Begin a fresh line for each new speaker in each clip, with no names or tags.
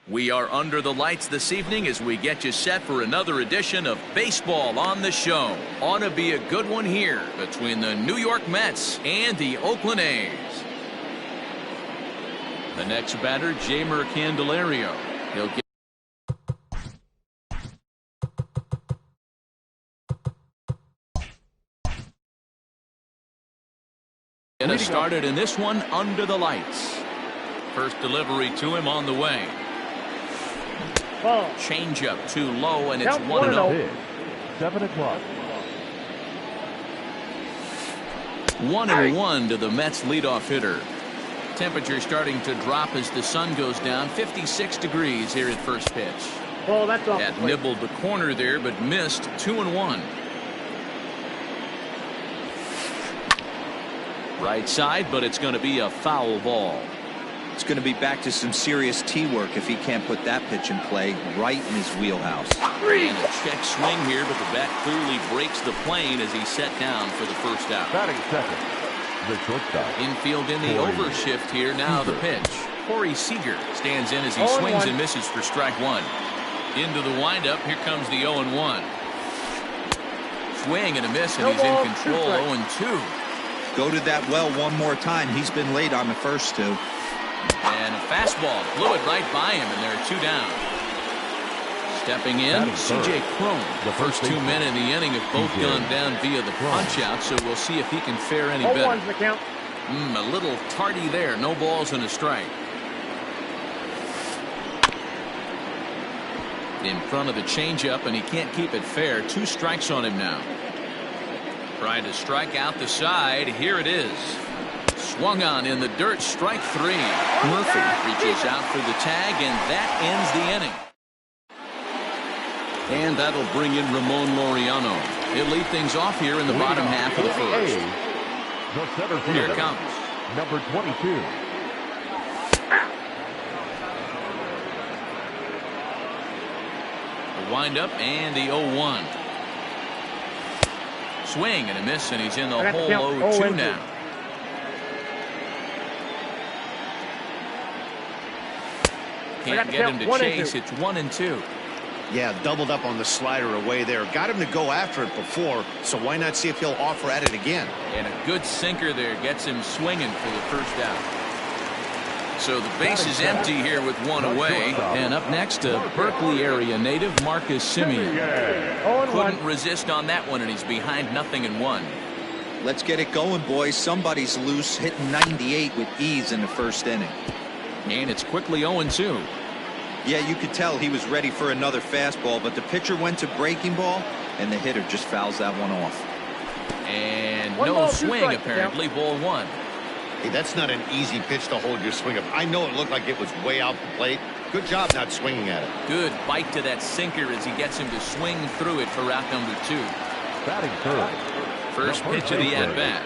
We are under the lights this evening as we get you set for another edition of Baseball on the Show. Ought to be a good one here between the New York Mets and the Oakland A's. The next batter, Jeimer Candelario. He'll get us started in this one under the lights. First delivery to him on the way. Change up too low, and it's 1-0.
7 o'clock.
1-1 to the Mets leadoff hitter. Temperature starting to drop as the sun goes down. 56 degrees here at first pitch.
Oh, that's off.
That nibbled the corner there, but missed. 2-1. Right side, but it's going to be a foul ball.
It's going to be back to some serious tee work if he can't put that pitch in play right in his wheelhouse.
And a check swing here, but the bat clearly breaks the plane as he's set down for the first out.
Batting second, the shortstop.
Infield in the overshift here. Now the pitch. Corey Seager stands in as he swings and misses for strike one. Into the windup. Here comes the 0-1. Swing and a miss, and he's in control. 0-2.
Go to that well one more time. He's been late on the first two.
And a fastball blew it right by him, and there are two down. Stepping in, C.J. Cron. The first 2 men in the inning have both gone down via the punch-out, so we'll see if he can fare any better. A little tardy there. No balls and a strike. In front of the changeup, and he can't keep it fair. 2 strikes on him now. Trying to strike out the side. Here it is. Swung on in the dirt. Strike 3. Murphy reaches out for the tag, and that ends the inning. And that'll bring in Ramon Laureano. He'll lead things off here in the bottom half of the first. Here it comes.
Number 22.
The windup and the 0-1. Swing and a miss, and he's in the hole 0-2 now. Can't get him to chase. It's 1-2.
Yeah, doubled up on the slider away there. Got him to go after it before, so why not see if he'll offer at it again?
And a good sinker there gets him swinging for the first out. So the base is empty here with one away. And up next, a Berkeley area native, Marcus Semien. Couldn't resist on that one, and he's behind 0-1.
Let's get it going, boys. Somebody's loose, hitting 98 with ease in the first inning.
And it's quickly 0-2.
Yeah, you could tell he was ready for another fastball, but the pitcher went to breaking ball, and the hitter just fouls that one off.
And no swing, apparently. Ball 1.
Hey, that's not an easy pitch to hold your swing up. I know it looked like it was way out the plate. Good job not swinging at it.
Good bite to that sinker as he gets him to swing through it for route number 2.
Batting third.
First pitch of the at-bat.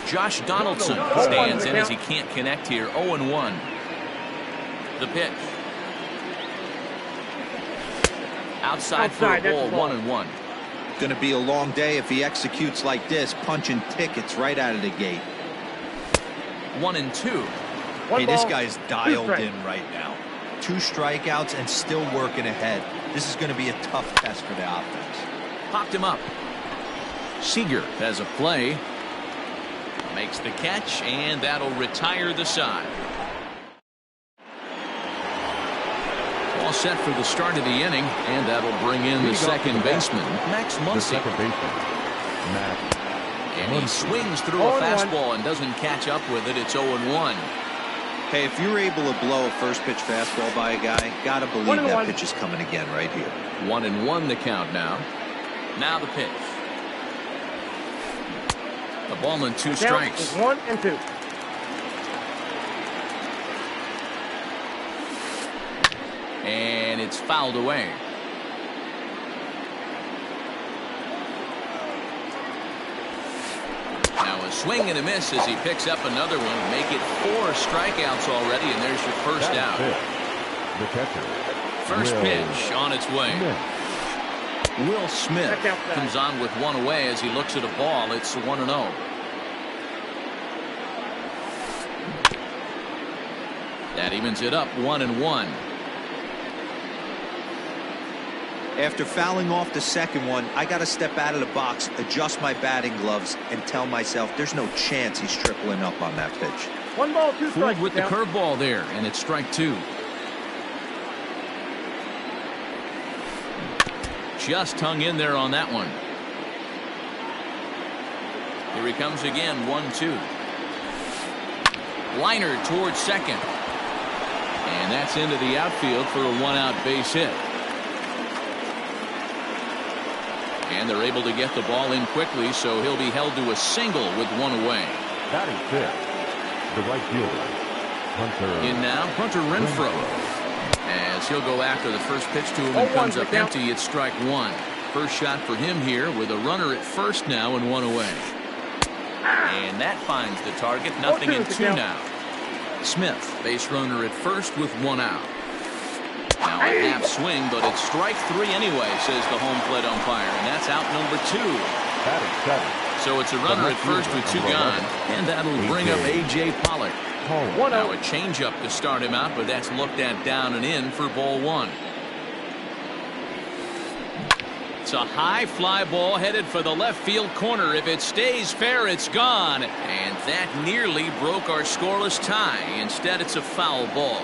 Josh Donaldson stands in as he can't connect here. 0-1. The pitch. Outside for a ball. 1-1.
Going to be a long day if he executes like this, punching tickets right out of the gate.
1-2.
Hey, this guy's dialed in right now. 2 strikeouts and still working ahead. This is going to be a tough test for the offense.
Popped him up. Seager has a play. Makes the catch, and that'll retire the side. All set for the start of the inning, and that'll bring in the second baseman, Max Muncy. And he swings through a fastball and doesn't catch up with it. It's 0-1.
Hey, if you're able to blow a first pitch fastball by a guy, gotta believe that pitch is coming again right here.
1-1 the count now. Now the pitch. A ball and 2 strikes.
1-2.
And it's fouled away. Now a swing and a miss as he picks up another one. Make it 4 strikeouts already, and there's your first out.
The catcher.
First pitch on its way. Will Smith comes on with one away as he looks at a ball. It's 1-0. That evens it up 1-1.
After fouling off the second one, I got to step out of the box, adjust my batting gloves, and tell myself there's no chance he's tripling up on that pitch.
1 ball, 2 strikes.
Fooled with the curveball there, and it's strike 2. Just hung in there on that one. Here he comes again, 1-2. Liner towards second. And that's into the outfield for a 1-out base hit. And they're able to get the ball in quickly, so he'll be held to a single with 1 away.
Batting fifth, the right fielder, Hunter.
In now, Hunter Renfroe. As he'll go after the first pitch to him and comes up empty, it's strike 1. First shot for him here with a runner at first now and 1 away. And that finds the target. Nothing in 2 now. Smith, base runner at first with 1 out. Now a half swing, but it's strike 3 anyway, says the home plate umpire, and that's out number 2. So it's a runner at first with 2 gone, and that'll bring up A.J. Pollock. Now a changeup to start him out, but that's looked at down and in for ball 1. It's a high fly ball headed for the left field corner. If it stays fair, it's gone, and that nearly broke our scoreless tie. Instead, it's a foul ball.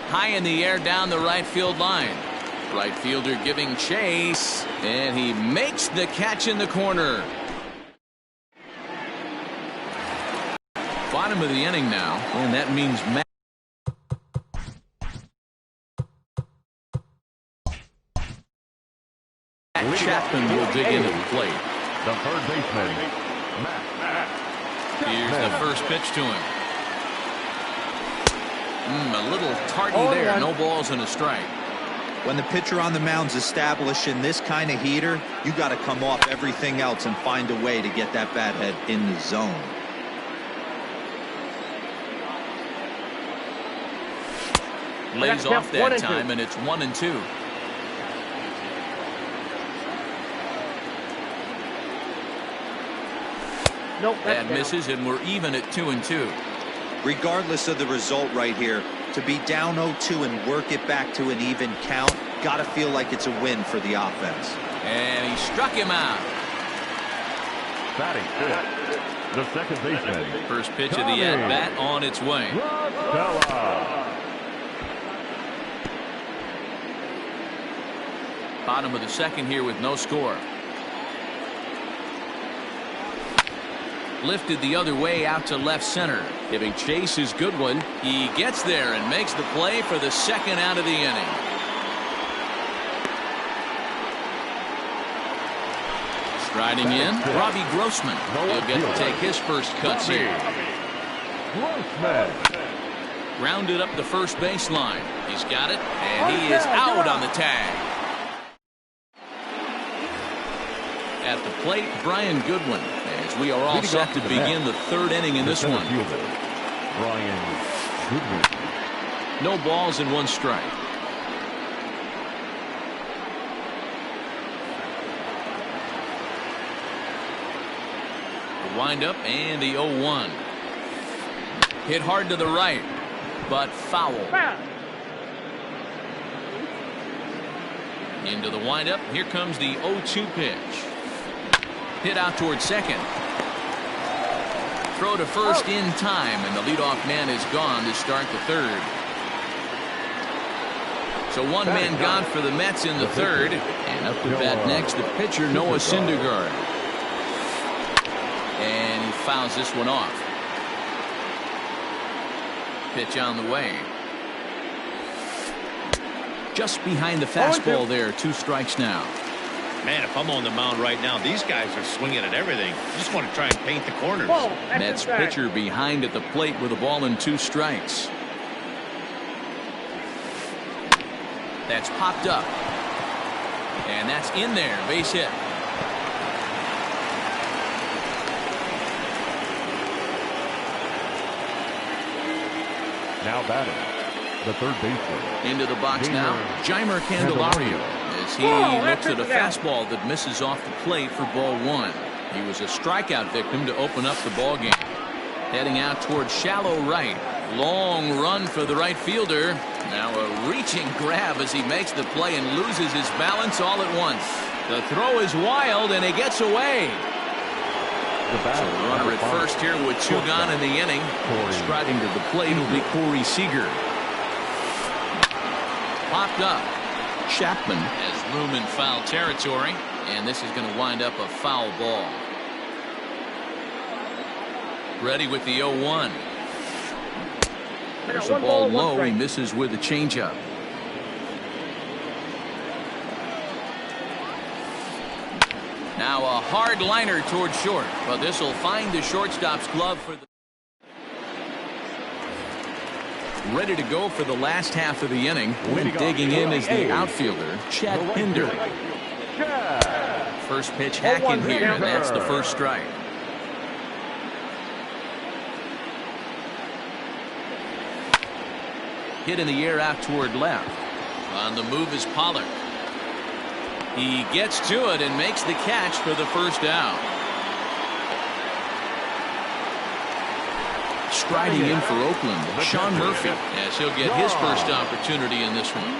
High in the air down the right field line. Right fielder giving chase, and he makes the catch in the corner. Bottom of the inning now, and that means Matt Chapman will dig into the plate.
The third baseman, Matt.
Here's the first pitch to him. A little tardy there. No balls and a strike.
When the pitcher on the mound's establishing this kind of heater, you got to come off everything else and find a way to get that bat head in the zone.
Lays off that time, and it's 1-2.
Nope,
that misses, and we're even at 2-2.
Regardless of the result right here, to be down 0-2 and work it back to an even count, got to feel like it's a win for the offense.
And he struck him out.
Batting fifth, the second baseman.
First pitch of the at-bat on its way. Bottom of the second here with no score. Lifted the other way out to left center. Giving chase is Goodwin. He gets there and makes the play for the second out of the inning. Striding in, Robbie Grossman. He'll get to take his first cuts here. Grounded up the first baseline. He's got it, and he is out on the tag. At the plate, Brian Goodwin, as we are all set to begin the third inning in this one.
Brian Goodwin.
No balls and 1 strike. The windup and the 0-1. Hit hard to the right, but foul. Into the windup. Here comes the 0-2 pitch. Hit out towards second. Throw to first in time, and the leadoff man is gone to start the third. So 1 man gone for the Mets in the third. And up to bat next, the pitcher, Noah Syndergaard. And he fouls this one off. Pitch on the way. Just behind the fastball there. 2 strikes now.
Man, if I'm on the mound right now, these guys are swinging at everything. Just want to try and paint the corners.
Mets pitcher behind at the plate with a ball and 2 strikes. That's popped up. And that's in there. Base hit.
Now batting, the third baseman.
Into the box now, Jeimer Candelario. As he looks at a fastball that misses off the plate for ball 1. He was a strikeout victim to open up the ball game. Heading out towards shallow right. Long run for the right fielder. Now a reaching grab as he makes the play and loses his balance all at once. The throw is wild and he gets away. So the runner at first here with 2 gone in the inning. Striding to the plate will be Corey Seager. Popped up. Chapman has room in foul territory, and this is going to wind up a foul ball. Ready with the 0-1. There's a ball low. He misses with a changeup. Now a hard liner toward short, but this will find the shortstop's glove for the. Ready to go for the last half of the inning. Digging in is the outfielder, Chad Pinder. First pitch hacking here, and that's the first strike. Hit in the air out toward left. On the move is Pollard. He gets to it and makes the catch for the first out. Striding in for Oakland, Sean Murphy, as he'll get his first opportunity in this one.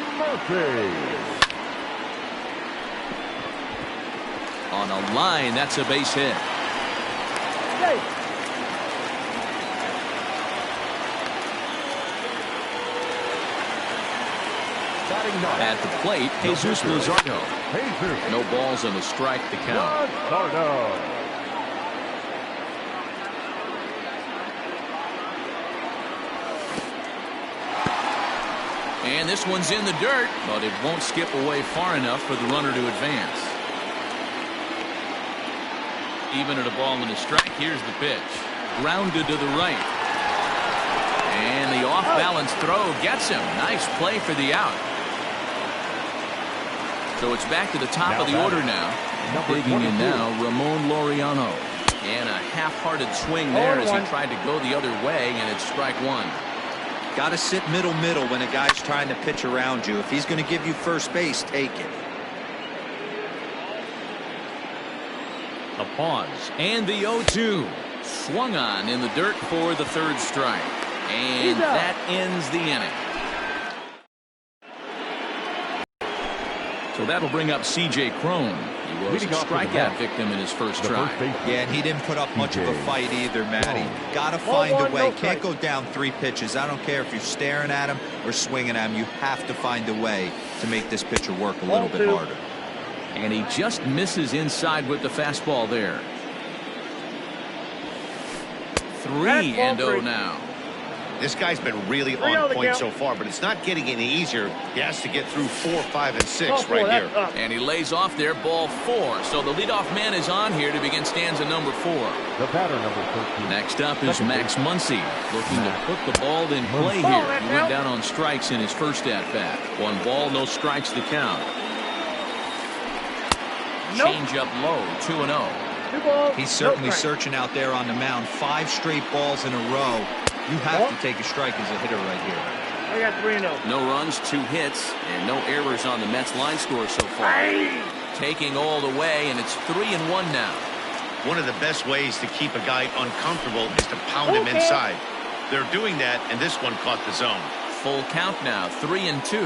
On a line, that's a base hit. At the plate, Jesus Luzardo. No balls and a strike to count. And this one's in the dirt, but it won't skip away far enough for the runner to advance. Even at a ball and a strike, here's the pitch. Grounded to the right. And the off-balance throw gets him. Nice play for the out. So it's back to the top of the order now. Digging in now, Ramon Laureano. And a half-hearted swing there as he tried to go the other way, and it's strike one.
Got to sit middle when a guy's trying to pitch around you. If he's going to give you first base, take it.
A pause. And the 0-2. Swung on in the dirt for the third strike. And that ends the inning. So that'll bring up C.J. Cron. He was a strikeout victim in his first try.
Yeah, and he didn't put up much of a fight either, Matty. Got to find a way. Can't go down 3 pitches. I don't care if you're staring at him or swinging at him. You have to find a way to make this pitcher work a little bit harder.
And he just misses inside with the fastball there. 3-0 now.
This guy's been really on point so far, but it's not getting any easier. He has to get through 4, 5, and 6 right here.
And he lays off there, ball 4. So the leadoff man is on here to begin stanza number 4.
The batter, number 13.
Next up is Max Muncy, looking to put the ball in play here. He went down on strikes in his first at-bat. 1 ball, no strikes to count. Change up low, 2-0.
He's certainly searching out there on the mound. 5 straight balls in a row. You have to take a strike as a hitter right here.
I got 3-0.
No runs, 2 hits, and no errors on the Mets line score so far. Taking all the way, and it's 3-1 now.
One of the best ways to keep a guy uncomfortable is to pound him inside. They're doing that, and this one caught the zone.
Full count now, 3-2.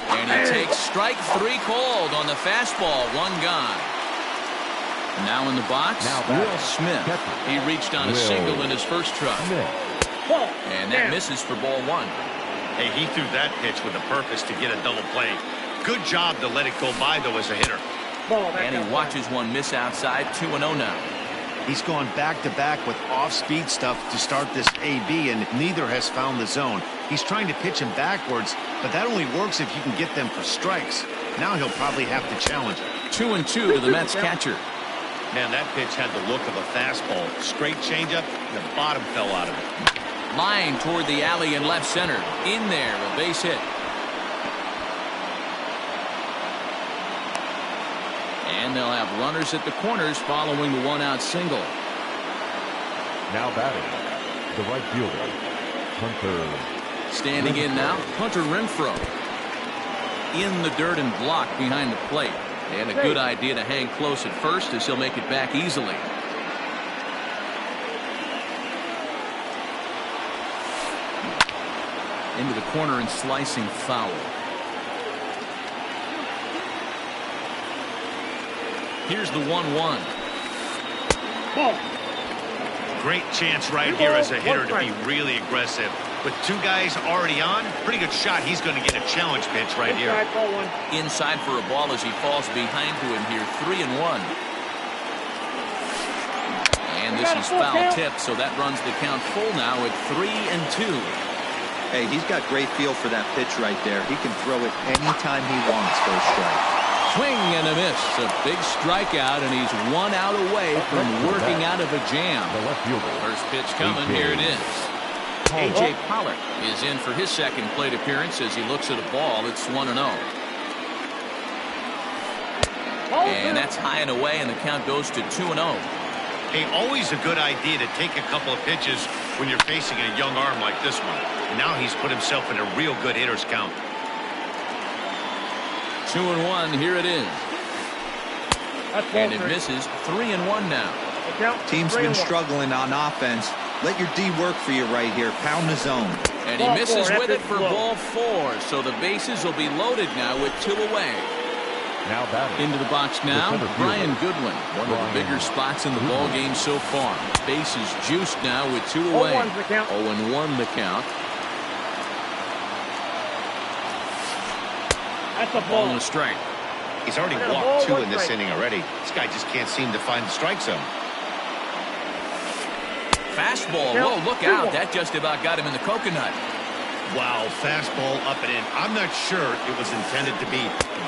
And he takes strike 3 called on the fastball, 1 gone. Now in the box, Will Smith. He reached on a single in his first try. And that misses for ball 1.
Hey, he threw that pitch with a purpose to get a double play. Good job to let it go by, though, as a hitter.
And he watches one miss outside, 2-0 now.
He's gone back-to-back with off-speed stuff to start this AB, and neither has found the zone. He's trying to pitch him backwards, but that only works if you can get them for strikes. Now he'll probably have to challenge it.
2-2 to the Mets catcher.
Man, that pitch had the look of a fastball. Straight changeup, the bottom fell out of it.
Line toward the alley in left center. In there, a base hit. And they'll have runners at the corners following the 1-out single.
Now batting, the right fielder, Hunter.
Standing in now, Hunter Renfroe. In the dirt and blocked behind the plate. And a good idea to hang close at first as he'll make it back easily. Into the corner and slicing foul. Here's the 1-1.
Great chance right here as a hitter to be really aggressive. With two guys already on, pretty good shot. He's going to get a challenge pitch right here.
Inside for a ball as he falls behind to him here. 3-1. And this is foul tipped, so that runs the count full now at 3-2.
Hey, he's got great feel for that pitch right there. He can throw it anytime he wants for a strike.
Swing and a miss. A big strikeout, and he's 1 out away from working out of a jam. First pitch coming. Here it is. A.J. Pollock is in for his second plate appearance as he looks at a ball. It's 1-0. And that's high and away, and the count goes to 2-0.
Hey, always a good idea to take a couple of pitches when you're facing a young arm like this one. And now he's put himself in a real good hitter's count.
2-1. Here it is. And it misses. 3-1 now.
Team's been struggling on offense. Let your D work for you right here. Pound the zone.
And he misses with it for ball 4. So the bases will be loaded now with 2 away.
Now batting.
Into the box now, Brian Goodwin. One of the bigger spots in the ball game so far. Bases juiced now with 2 away. 0-1 the count.
That's a
Ball and a strike.
He's already walked 2 in this inning already. This guy just can't seem to find the strike zone.
Fastball. Whoa, look out. That just about got him in the coconut.
Wow, fastball up and in. I'm not sure it was intended to be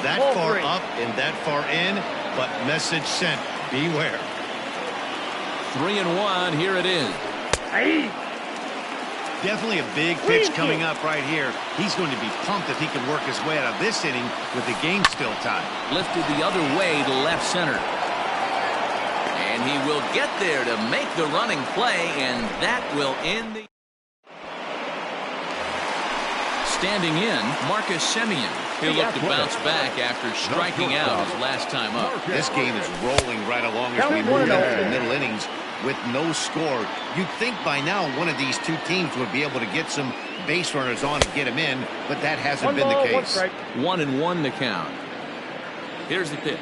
that far up and that far in, but message sent. Beware.
3-1. Here it is.
Definitely a big pitch coming up right here. He's going to be pumped if he can work his way out of this inning with the game still tied.
Lifted the other way to left center. And he will get there to make the running play, and that will end the... Standing in, Marcus Semien. He'll look to bounce back after striking out his last time up.
This game is rolling right along as we move into the middle innings with no score. You'd think by now one of these two teams would be able to get some base runners on and get them in, but that hasn't been the case.
1-1 the count. Here's the pitch.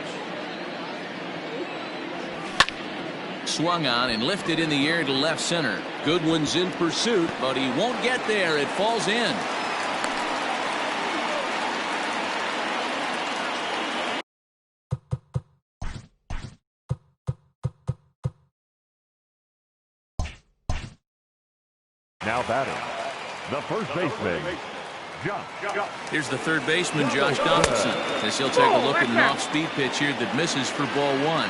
Swung on and lifted in the air to left center. Goodwin's in pursuit, but he won't get there. It falls in.
Now batting, the first baseman, Josh.
Here's the third baseman, Josh Donaldson, as he'll take a look at an off-speed pitch here that misses for ball 1.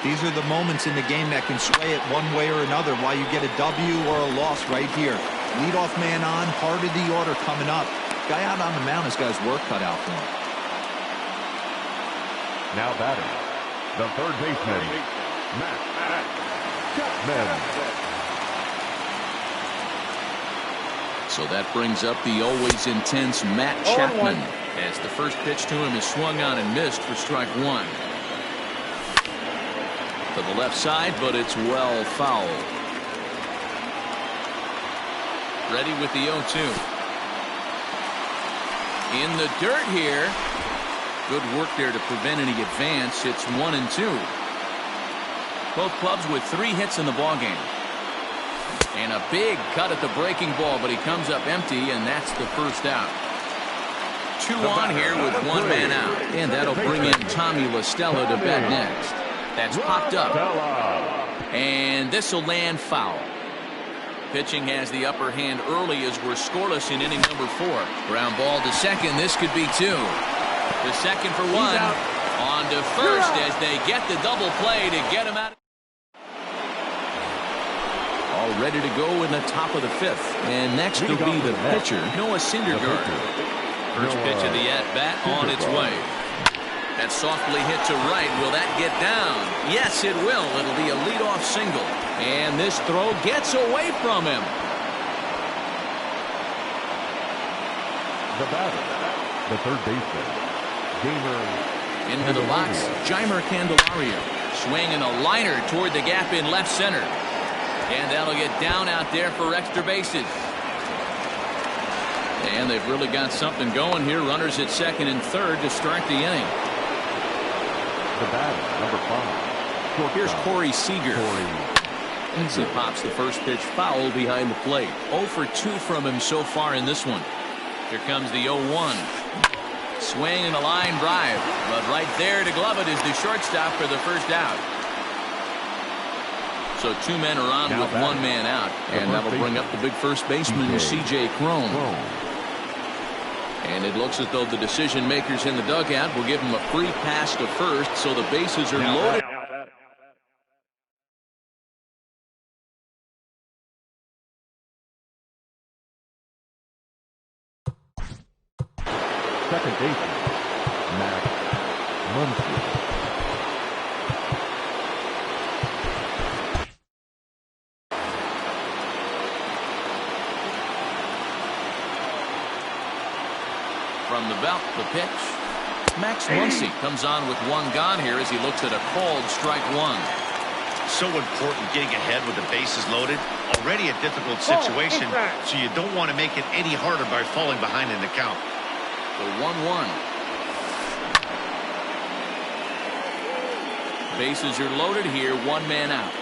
These are the moments in the game that can sway it one way or another, why you get a W or a loss right here. Leadoff man on, heart of the order coming up. Guy out on the mound has got his work cut out for him.
Now batting, the third baseman, Matt Chapman.
So that brings up the always intense Matt Chapman as the first pitch to him is swung on and missed for strike 1. To the left side, but it's well fouled. Ready with the 0-2. In the dirt here. Good work there to prevent any advance. It's 1-2. Both clubs with 3 hits in the ballgame. And a big cut at the breaking ball, but he comes up empty, and that's the first out. 2 on here with 1 man out. And that'll bring in Tommy La Stella to bat next. That's popped up. And this will land foul. Pitching has the upper hand early as we're scoreless in inning number 4. Ground ball to second. This could be 2. The second for 1. On to first as they get the double play to get him out. All ready to go in the top of the 5th. And next will be the pitcher, Noah Syndergaard. First pitch of the at-bat on its way. That softly hit to right. Will that get down? Yes, it will. It'll be a leadoff single. And this throw gets away from him.
The batter, the third baseman, Gamer.
Into the box, Jeimer Candelario. Swinging a liner toward the gap in left center. And that'll get down out there for extra bases. And they've really got something going here. Runners at second and third to start the inning.
The batter, number 5.
Here's Corey Seager. As he pops the first pitch foul behind the plate. 0 for 2 from him so far in this one. Here comes the 0-1. Swing and a line drive. But right there to glove it is the shortstop for the first out. So 2 men are on with 1 man out. And that'll bring up the big first baseman, C.J. Cron. And it looks as though the decision makers in the dugout will give him a free pass to first, so the bases are loaded.
Second baseman, Matt Muncy.
From the belt, the pitch. Max Muncy comes on with 1 gone here as he looks at a called strike 1.
So important getting ahead with the bases loaded. Already a difficult situation, so you don't want to make it any harder by falling behind in the count.
The 1-1. Bases are loaded here, 1 man out.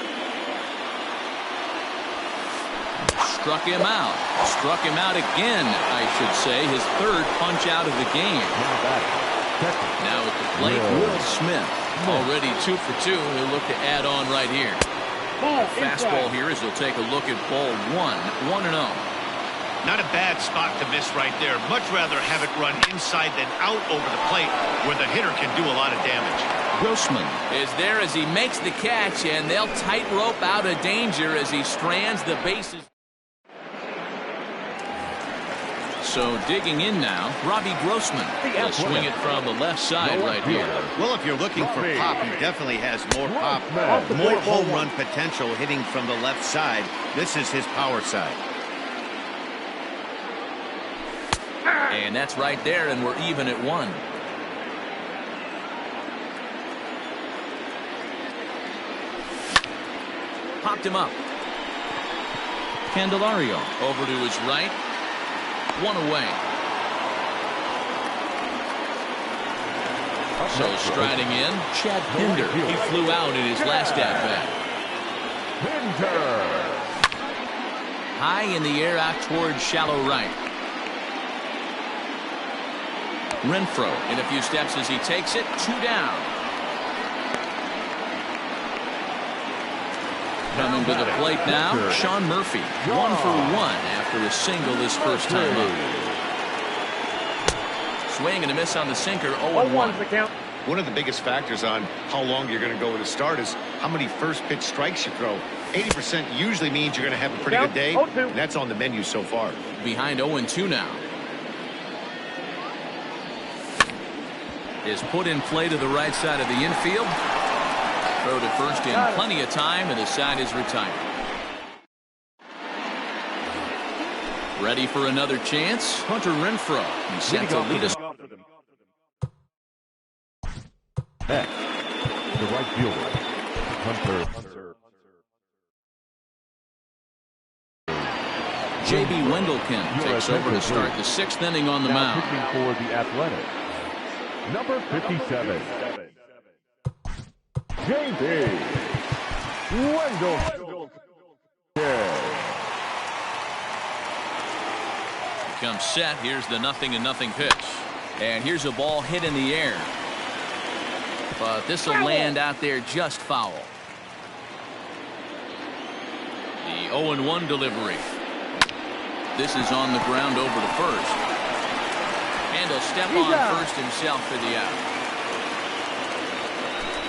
Struck him out. Struck him out again, I should say. His 3rd punch out of the game. Now at the plate, Will Smith. Already 2 for 2. He'll look to add on right here. Fastball here as he'll take a look at ball 1. 1-0.
Not a bad spot to miss right there. Much rather have it run inside than out over the plate where the hitter can do a lot of damage.
Grossman is there as he makes the catch, and they'll tightrope out of danger as he strands the bases. So digging in now, Robbie Grossman. He'll swing it from the left side right here.
Well, if you're looking for pop, he definitely has more pop, more home run potential hitting from the left side. This is his power side.
And that's right there, and we're even at 1. Popped him up. Candelario over to his right. 1 away. So striding in, Chad Pinder. He flew out in his last at-bat. High in the air out towards shallow right. Renfroe in a few steps as he takes it. 2 down. Coming to the plate now, Sean Murphy. 1 for 1 after a single his first time up. Swing and a miss on the sinker. 0-1.
One of the biggest factors on how long you're going to go with a start is how many first pitch strikes you throw. 80% usually means you're going to have a pretty good day, and that's on the menu so far.
Behind 0-2 now. Is put in play to the right side of the infield. Throw to first in plenty of time, and the side is retired. Ready for another chance? Hunter Renfroe. He's set to lead us.
Next, the right fielder, Hunter.
J.B. Wendelken takes over to start the 6th inning on the mound.
Pitching for the Athletics, number 57, J.B. Wendelken.
Comes set. Here's the 0-0 pitch. And here's a ball hit in the air. But this will land out there just foul. The 0-1 delivery. This is on the ground over to first. And he'll step on first himself for the out.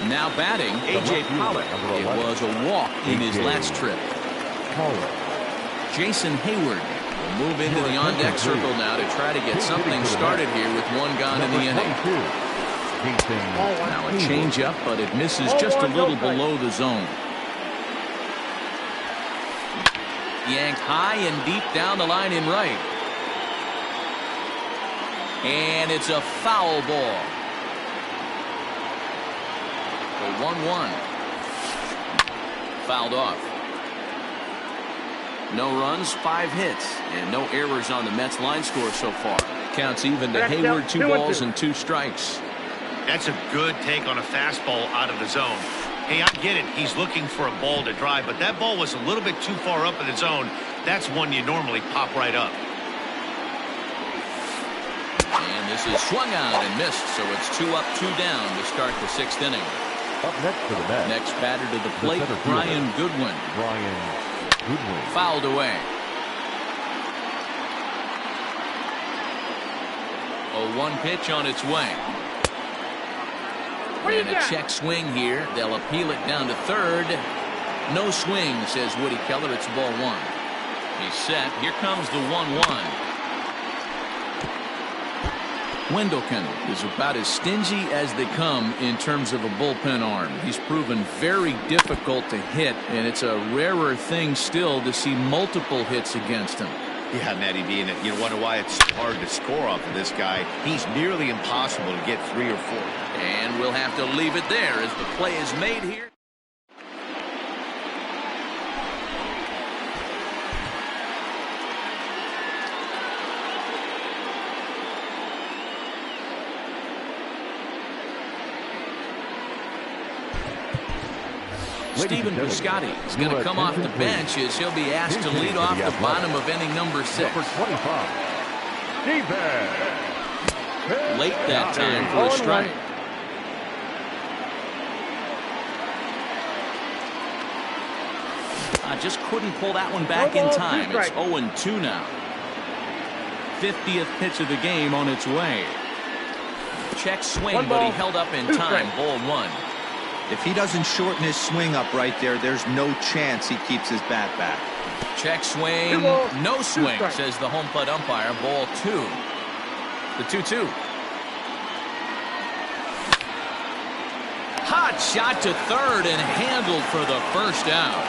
Now batting, A.J. Pollock. It was a walk in his last trip. Jason Hayward will move into the on-deck circle now to try to get something started here with 1 gone in the inning. Now a changeup, but it misses just a little below the zone. Yanked high and deep down the line in right. And it's a foul ball. The 1-1. Fouled off. No runs, 5 hits, and no errors on the Mets line score so far. Counts even to
Next
Hayward,
out,
2
2-1-2.
balls and 2 strikes.
That's a good take on a fastball out of the zone. Hey, I get it. He's looking for a ball to drive, but that ball was a little bit too far up in the zone. That's one you normally pop right up.
And this is swung out and missed, so it's 2 up, 2 down to start the 6th inning.
Up next for the Mets.
Next batter to the plate,
center fielder,
Brian Goodwin.
Brian Goodwin.
Fouled away. 0-1 pitch on its way. And a check swing here. They'll appeal it down to third. No swing, says Woody Keller. It's ball 1. He's set. Here comes the 1-1. Wendelken is about as stingy as they come in terms of a bullpen arm. He's proven very difficult to hit, and it's a rarer thing still to see multiple hits against him.
Yeah, Matty B, and you wonder why it's hard to score off of this guy. He's nearly impossible to get 3 or 4.
And we'll have to leave it there as the play is made here. Stephen Piscotty is going to come off the bench as he'll be asked to lead off the bottom of inning number 6.
Number 25.
Late that time for a strike. Just couldn't pull that one back in time. It's 0-2 now. 50th pitch of the game on its way. Check swing, but he held up in time. Ball 1.
If he doesn't shorten his swing up right there, there's no chance he keeps his bat back.
Check swing, no swing, says the home plate umpire. Ball 2. The 2-2. Hot shot to third and handled for the first out.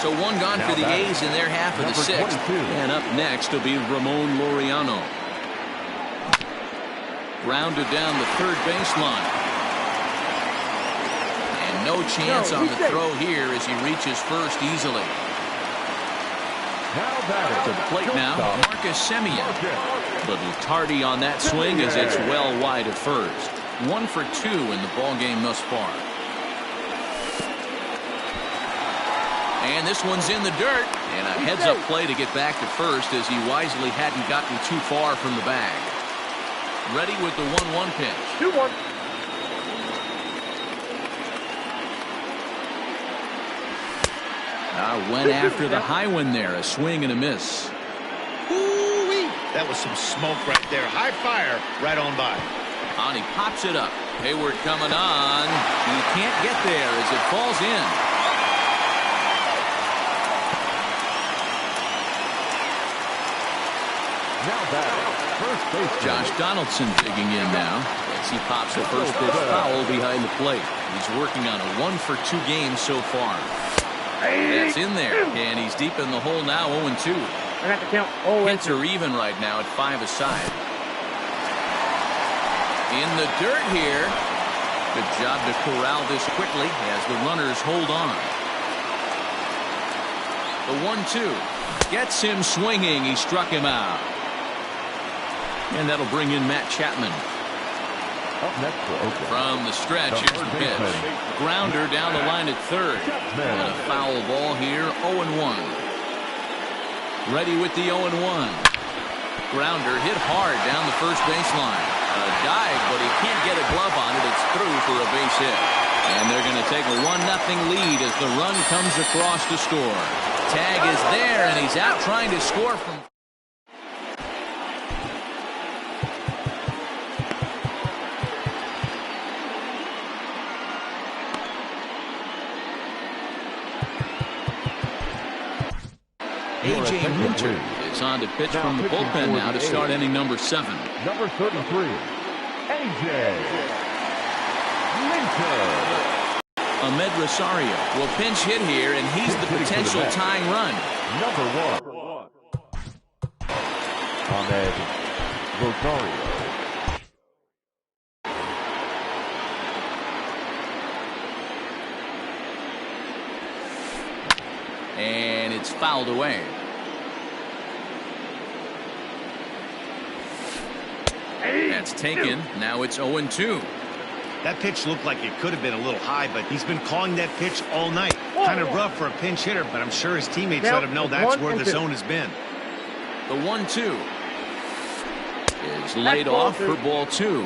So 1 gone for the A's in their half of the 6th. And up next will be Ramon Laureano. Grounded down the third baseline. And no chance on the throw here as he reaches first easily. To the plate now, Marcus Semien. Little tardy on that swing as it's well wide of first. 1 for 2 in the ballgame thus far. And this one's in the dirt. And a heads-up play to get back to first as he wisely hadn't gotten too far from the bag. Ready with the 1-1 pitch.
2-1.
Went after the high one there. A swing and a miss.
Ooh-wee. That was some smoke right there. High fire right on by.
And he pops it up. Hayward coming on. He can't get there as it falls in.
Now batting, first base.
Josh Donaldson digging in now as he pops a first pitch foul behind the plate. He's working on a 1 for 2 game so far. That's in there, and he's deep in the hole now. 0-2.
I have to count.
Hits are even right now at 5 aside. In the dirt here. Good job to corral this quickly as the runners hold on. The 1-2 gets him swinging. He struck him out. And that'll bring in Matt Chapman.
Up next for Oakland.
From the stretch, here's the pitch. Grounder down the line at third. And a foul ball here, 0-1. Ready with the 0-1. Grounder hit hard down the first baseline. A dive, but he can't get a glove on it. It's through for a base hit. And they're going to take a 1-0 lead as the run comes across to score. Tag is there, and he's out trying to score from... A.J. Minter is on to pitch from the bullpen now to start inning number 7.
Number 33, A.J. Minter.
Ahmed Rosario will pinch hit here, and he's the potential tying run.
Number 1, Ahmed Rosario.
And it's fouled away. That's taken. Now it's 0-2.
That pitch looked like it could have been a little high, but he's been calling that pitch all night. Kind of rough for a pinch hitter, but I'm sure his teammates let him know that's where the zone has been.
The 1-2 is laid off for ball 2.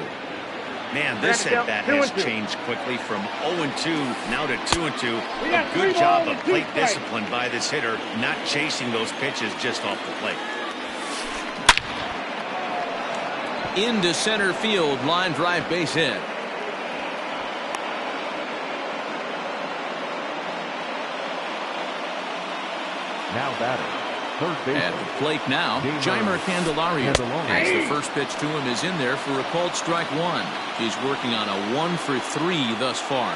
Man, this at-bat has changed quickly from 0-2 now to 2-2. A good job of plate discipline by this hitter, not chasing those pitches just off the plate.
Into center field, line drive base hit.
Now batter, third baseman.
At the plate now, Jeimer Candelario. As the first pitch to him is in there for a called strike 1. He's working on a 1-for-3 thus far.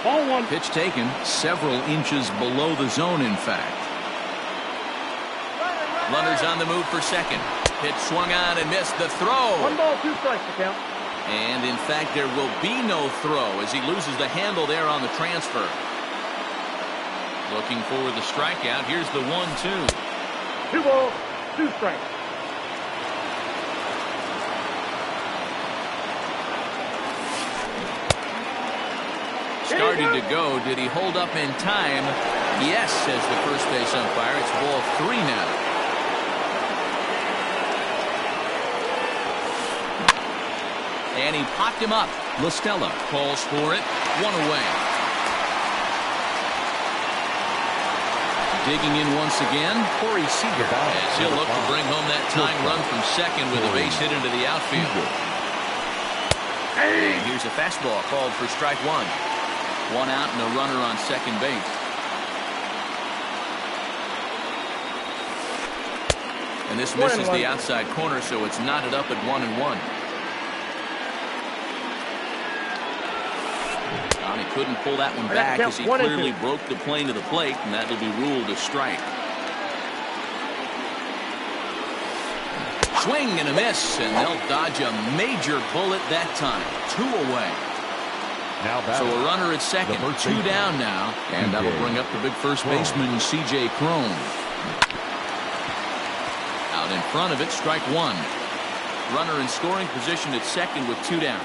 Ball 1.
Pitch taken several inches below the zone, in fact. Runners on the move for second. Pitch swung on and missed the throw.
1 ball, 2 strikes to count.
And in fact, there will be no throw as he loses the handle there on the transfer. Looking for the strikeout. Here's the 1-2.
2 balls, 2 strikes.
Starting to go. Did he hold up in time? Yes, says the first base umpire. It's ball 3 now. And he popped him up. LaStella calls for it. 1 away. Digging in once again, Corey Seager, as he'll look to bring home that tying run from second with a base hit into the outfield. And here's a fastball called for strike 1. 1 out and a runner on second base. And this misses the outside corner, so it's knotted up at 1-1. He couldn't pull that one back as he clearly broke the plane of the plate, and that'll be ruled a strike. Swing and a miss, and they'll dodge a major bullet that time. 2 away. So a runner at second, 2 down now, and that'll bring up the big first baseman, C.J. Cron. Out in front of it, strike 1. Runner in scoring position at second with 2 down.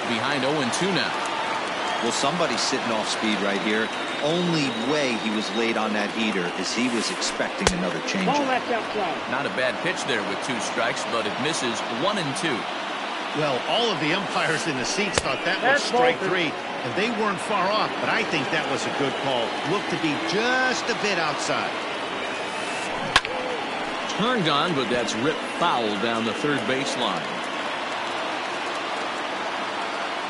Behind 0-2 now.
Well, somebody's sitting off speed right here. Only way he was late on that heater is he was expecting another changeup.
Not a bad pitch there with 2 strikes, but it misses 1-2.
Well, all of the umpires in the seats thought that was strike 3, and they weren't far off, but I think that was a good call. Looked to be just a bit outside.
Turned on, but that's ripped foul down the third baseline.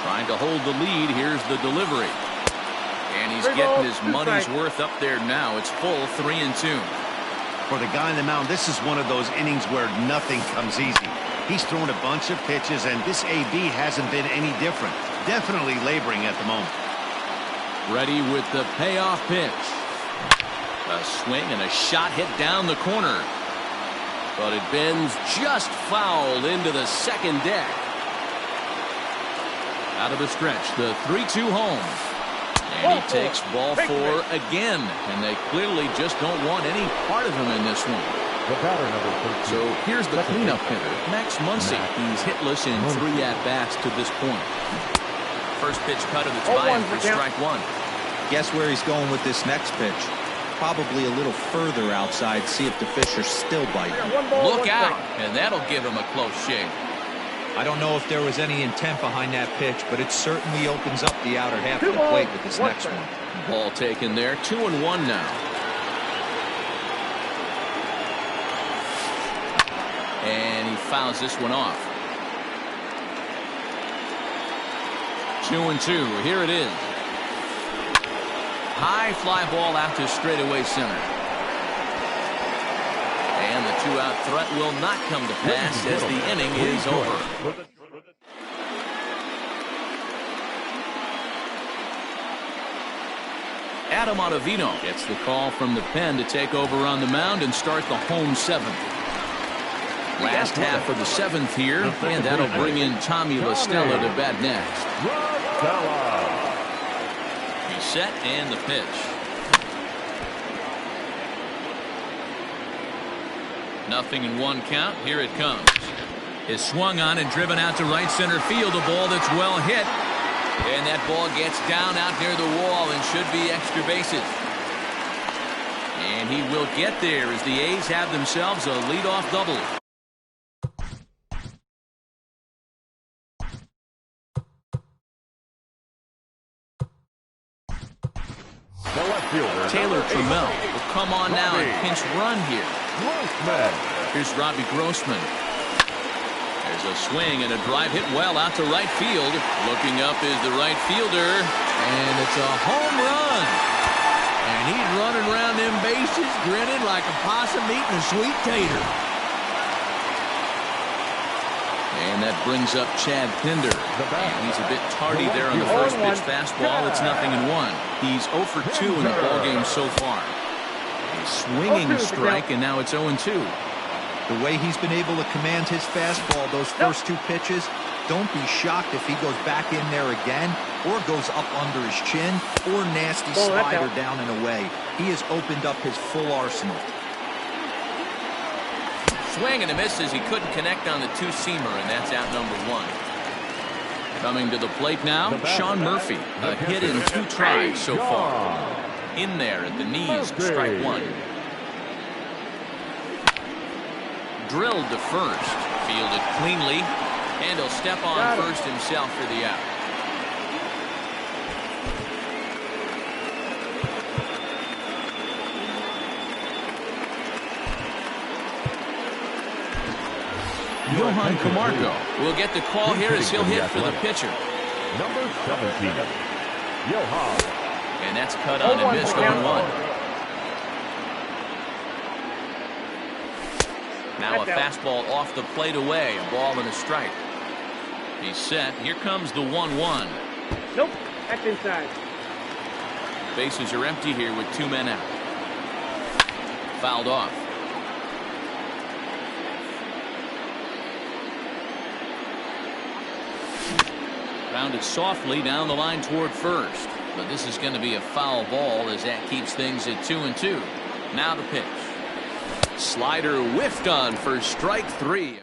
Trying to hold the lead. Here's the delivery. And he's getting his money's worth up there now. It's full 3-2.
For the guy on the mound, this is one of those innings where nothing comes easy. He's thrown a bunch of pitches, and this AB hasn't been any different. Definitely laboring at the moment.
Ready with the payoff pitch. A swing and a shot hit down the corner. But it bends just fouled into the second deck. Out of the stretch, the 3-2 home. And he takes ball 4 again. And they clearly just don't want any part of him in this one.
The batter, number 13.
So here's the cleanup hitter, Max Muncy. He's hitless in 3 at-bats to this point. First pitch cut, and it's by him for strike 1.
Guess where he's going with this next pitch? Probably a little further outside. See if the fish are still biting.
Look out, and that'll give him a close shave.
I don't know if there was any intent behind that pitch, but it certainly opens up the outer half of the plate with this next one.
Ball taken there, 2-1 now. And he fouls this one off. 2-2. Here it is. High fly ball out to straightaway center. And the 2-out threat will not come to pass as the inning is over. Adam Ottavino gets the call from the pen to take over on the mound and start the home 7th. Last half of the 7th here, and that'll bring in Tommy LaStella to bat next. set and the pitch. Nothing in one count. Here it comes. Is swung on and driven out to right center field. A ball that's well hit. And that ball gets down out near the wall and should be extra bases. And he will get there as the A's have themselves a leadoff double.
The left fielder,
Taylor Trammell will come on now and pinch run here.
Grossman.
Here's Robbie Grossman. There's a swing and a drive hit well out to right field. Looking up is the right fielder, and it's a home run. And he's running around them bases, grinning like a possum eating a sweet tater. And that brings up Chad Pinder. And he's a bit tardy there on the first pitch fastball. It's 0-1. He's 0 for 2 in the ballgame so far. A swinging strike, and now it's 0-2.
The way he's been able to command his fastball, those first two pitches, don't be shocked if he goes back in there again or goes up under his chin or nasty slider down and away. He has opened up his full arsenal.
Swing and a miss as he couldn't connect on the two-seamer, and that's out #1. Coming to the plate now, Sean Murphy. A hit in 2 tries so far. In there at the knees, strike 1. Drilled to first, fielded cleanly, and he'll step on first himself for the out. Johan Camargo will get the call here as he'll hit for the pitcher.
Number 17, Johan.
And that's cut on and missed 0-1. Now a fastball off the plate away, a ball and a strike. He's set. Here comes the 1-1.
Nope, that's inside.
Bases are empty here with 2 men out. Fouled off. Rounded softly down the line toward first. But this is going to be a foul ball as that keeps things at 2-2. Now the pitch. Slider whiffed on for strike 3.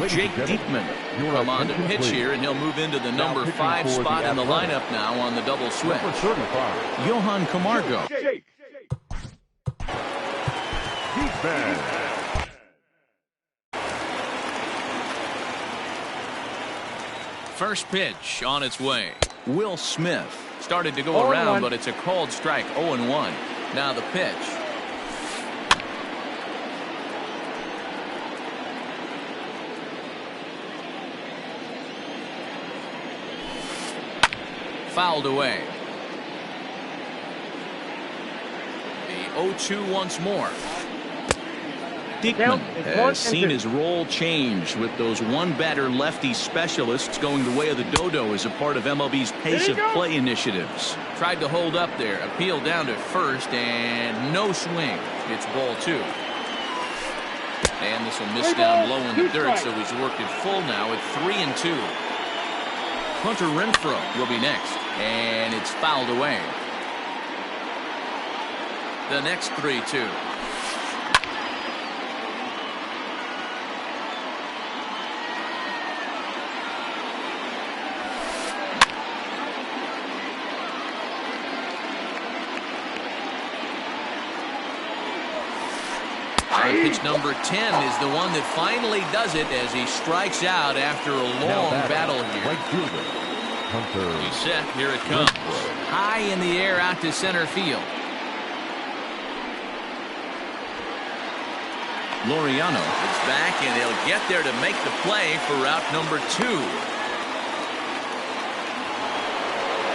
Jake Diekman will come on to pitch here, and he'll move into the number 5 spot in the lineup now on the double switch. Johan Camargo. First pitch on its way. Will Smith started to go around, but it's a called strike. 0-1. Now the pitch. Fouled away. The 0-2 once more. Diekman has seen his role change with those one-batter lefty specialists going the way of the dodo as a part of MLB's pace of play initiatives. Tried to hold up there, appealed down to first, and no swing. It's ball 2. And this will miss down low in the dirt, so he's worked it full now at 3-2. Hunter Renfroe will be next, and it's fouled away. The next 3-2. Pitch number 10 is the one that finally does it as he strikes out after a long battle here. He's set. Here it comes. High in the air out to center field. Laureano is back, and he'll get there to make the play for route number 2.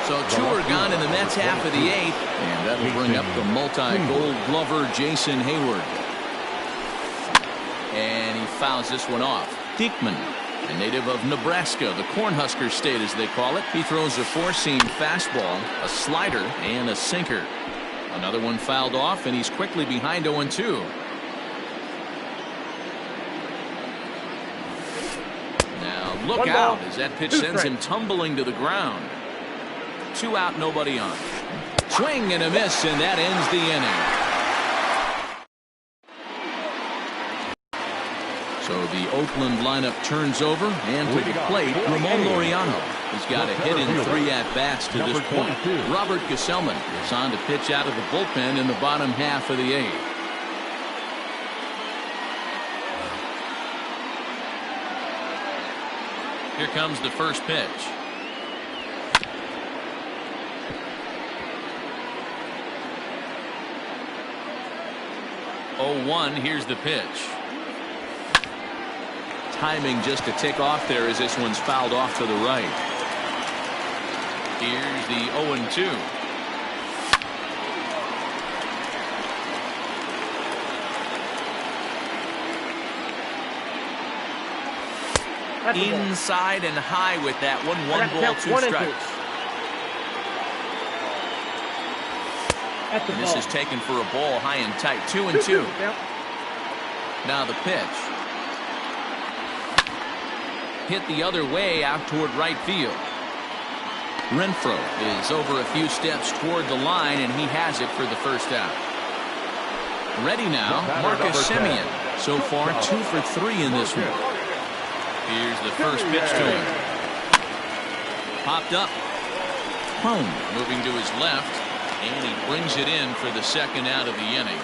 So 2 are gone in the Mets half of the 8th, and that'll bring up the multi-gold glover Jason Hayward. And he fouls this one off. Diekman A native of Nebraska, the Cornhusker State as they call it. He throws a four-seam fastball, a slider, and a sinker. Another one fouled off, and he's quickly behind 0-2. Now look out as that pitch sends him tumbling to the ground. 2 out, nobody on. Swing and a miss, and that ends the inning. So the Oakland lineup turns over, and to the plate, Ramon Laureano has got a hit in 3 at-bats to this point. Robert Gesellman is on to pitch out of the bullpen in the bottom half of the 8th. Here comes the first pitch. Oh, 1, here's the pitch. Timing just a tick off there as this one's fouled off to the right. Here's the 0-2. Inside and high with that one. 1 ball, 2 strikes. And this is taken for a ball high and tight. 2-2. Now the pitch. Hit the other way out toward right field. Renfroe is over a few steps toward the line, and he has it for the first out. Ready now, Marcus Semien. So far 2 for 3 in this one. Here's the first pitch to him. Popped up. Home moving to his left, and he brings it in for the second out of the inning.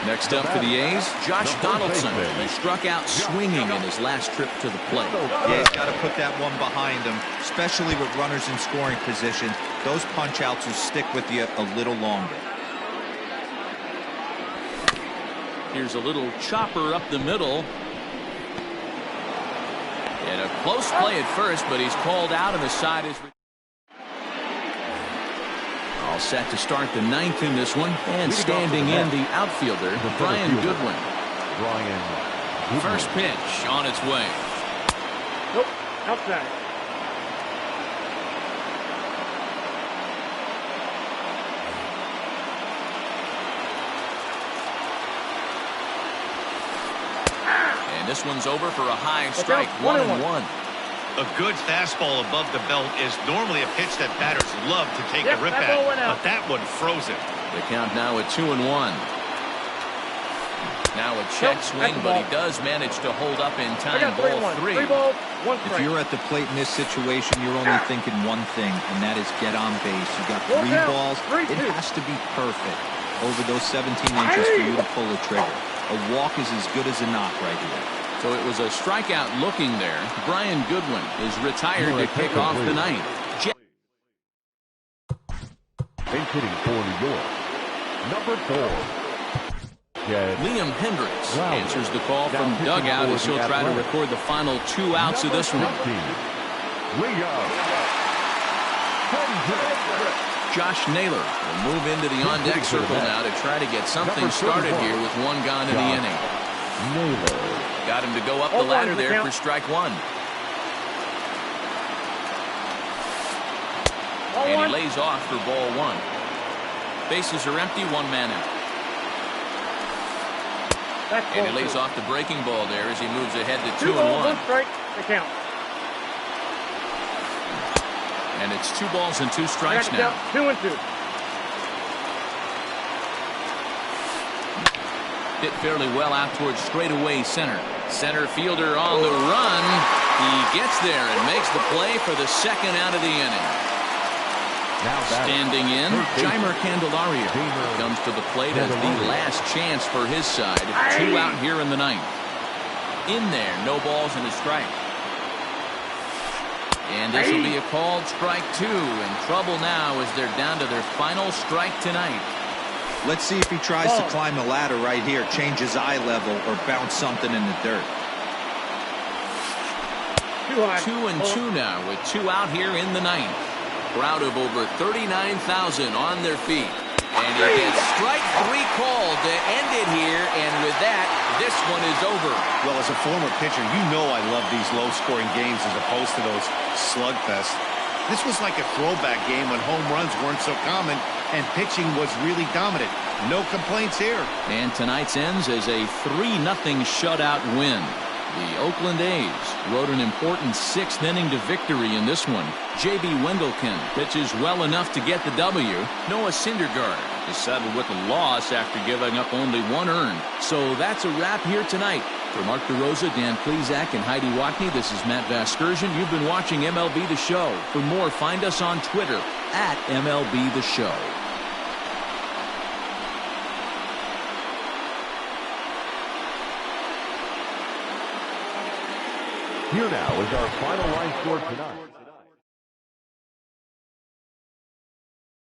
Next up for the A's, Josh Donaldson, who struck out swinging in his last trip to the plate.
Yeah, he's got to put that one behind him, especially with runners in scoring position. Those punch-outs will stick with you a little longer.
Here's a little chopper up the middle. And a close play at first, but he's called out, and the side is all set to start the 9th in this one, and standing in the outfielder, Brian Goodwin. First pitch on its way.
Nope, outside.
And this one's over for a high strike. 1-1.
A good fastball above the belt is normally a pitch that batters love to take a rip at, but that one froze it.
The count now at 2-1. Now a check swing, but he does manage to hold up in time. Ball 3.
3 balls, 1 strike.
If you're at the plate in this situation, you're only thinking one thing, and that is get on base. You got 3 balls. It has to be perfect over those 17 inches for you to pull the trigger. A walk is as good as a knock right here.
So it was a strikeout looking there. Brian Goodwin is retired to kick off the 9th.
Base hitting for New York, number 4.
Liam Hendricks answers the call from dugout as he'll try to record the final 2 outs of this one. Josh Naylor will move into the on-deck circle now to try to get something started here with 1 gone in the inning. Got him to go up the ladder there for strike 1. And he lays off for ball 1. Bases are empty, 1 man out. And he lays off the breaking ball there as he moves ahead to 2-1.
1 strike, the count.
And it's 2 balls and 2 strikes now.
2-2.
Hit fairly well out towards straightaway center. Center fielder on the run. He gets there and makes the play for the second out of the inning. Now standing in, Jeimer Candelario comes to the plate as the last chance for his side. 2 out here in the 9th. In there, no balls and a strike. And this will be a called strike 2. In trouble now as they're down to their final strike tonight.
Let's see if he tries to climb the ladder right here, change his eye level, or bounce something in the dirt.
2-2 now with 2 out here in the 9th. Crowd of over 39,000 on their feet. And he gets strike 3 called to end it here. And with that, this one is over.
Well, as a former pitcher, you know I love these low-scoring games as opposed to those slugfests. This was like a throwback game when home runs weren't so common and pitching was really dominant. No complaints here.
And tonight's ends as a 3-0 shutout win. The Oakland A's rode an important 6th inning to victory in this one. J.B. Wendelken pitches well enough to get the W. Noah Syndergaard is settled with a loss after giving up only 1 earned. So that's a wrap here tonight. For Mark DeRosa, Dan Plezak, and Heidi Watney, this is Matt Vasgersian. You've been watching MLB The Show. For more, find us on Twitter at MLB The Show.
Here now is our final line score tonight.